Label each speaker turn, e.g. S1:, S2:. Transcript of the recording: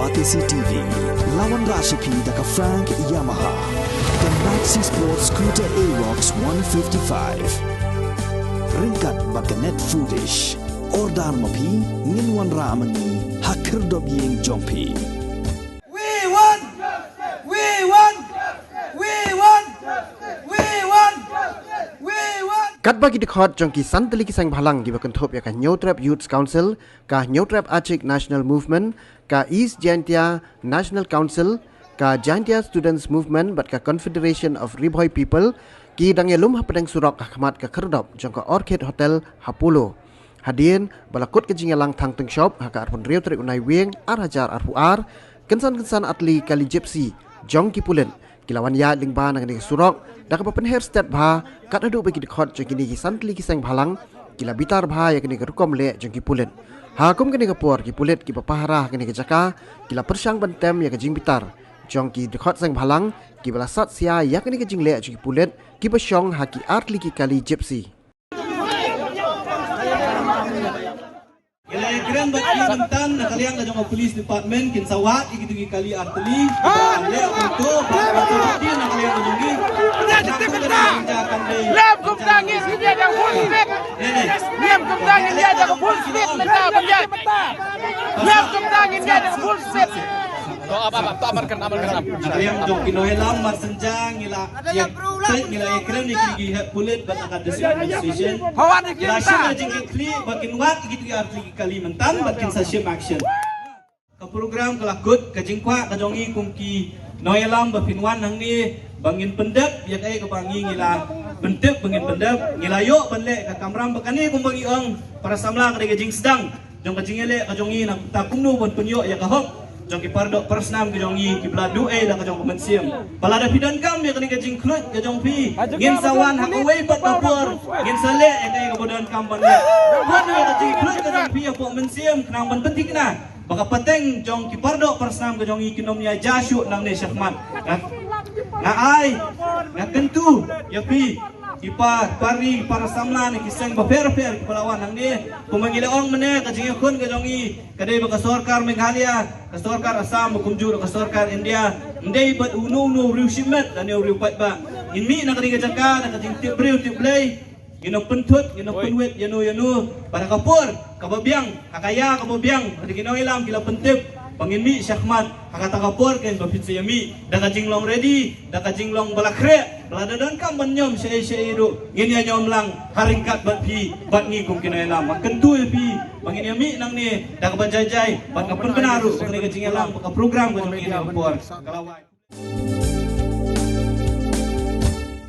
S1: Batisi TV, lawan Rashipi daka Frank Yamaha, dan Maxi Sports Scooter Aerox 155. Ringkat baganet foodish, ordar mapi, nginwan ramani, hakir dobyeng jompi.
S2: We won! We won! We won! We won! We won!
S3: Kat bagi dekhot jongki santali kisang bhalang giba kenthop ya ka New Trap Youth Council, ka New Trap Achik National Movement, ka East Jaintia National Council, ka Jaintia Students Movement bat ka Confederation of Riboy People, ki dangelum hapadang surok ka khamat ka kerdop jongka Orchid Hotel Hapolo. Hadien balakut ke jingalang thang teng shop haka arpun riau trek unai weng hajar arpuar kensan atli kali gypsy jongki pulen kilawan ya lingba nang ni surok dak papen hair stat bha kat adu bagi dekhot jongki ni santli kisang bhalang kila bitar bha ya kini rukom le jongki pulen hakum kini kapor ki pulet ki papahara kini ke jaka kila persang bentem ya ke jing bitar jongki dekhot sang bhalang ki balasat sia ya kini ke jing le jongki pulet ki pasyong haki atli ki kali gypsy.
S2: Keren bagi bentan nak kalian ke jangka polis department kin sawat gitu kali arteli le untuk bagi nak kalian tunjuki
S4: lem kum tangis ini ada full speed lem kum tangis ini ada full speed mentah penjat lem kum tangis ini ada full speed to apa amarkan
S2: kalian jom kinohelam marsenjang ngila yang saya ngila keren ni gigi pulit bat akan decision
S4: hawan ni
S2: kita sih jengki kli bakin wat gitu arteli kali mentan bakin session action ke program kelakut ke jengkwa ke jongi kumki noelam bapinwan hang ni bangin pendek ya kai ke bangi ngila bentuk bangin pendek ngila yo benlek ke kamram bakani kum bangi ong para samla ke jing sedang jong ke jingele ke jongi nak takumnu bon punyo ya ka hok jong ki pardo persnam ke jongi ki bladu la ke jong komensiam balada pidan kam ya ke jing klut ke jong pi ngin sawan hak away pat papur ngin sale ya kai ke bodan kam banle kon ya ke jing klut ke jong pi ya komensiam kenang ban penting na baka pateng jong ki pardo persnam ke jong ikinomnya jashu nang ne syahmat na ai na kentu ya pi ipa pari para samla ni kiseng baper-per kepalawan nang ni kumangilaong mene ka jingi kun ka jongi kadai baka sarkar Meghalaya ka sarkar Assam kumjur ka sarkar India ndai bat unu riusimet dan riu pat ba inmi na kadai jaka na kading tibriu tiblay gino pentut gino penwet yanu para kapur kababiang kakaya kababiang kadai ilam kila pentip pangin syahmat hakata kapur ken bapit sayami daka jinglong ready daka jinglong balakre balada dan kam banyom syai do ngin nyom lang haringkat bat pi bat ngi kum kinailam kentu pi pangin yami nang ni daka banjajai bat kapun benaru kene ke jingelam ka program ko ngi kapur kalawai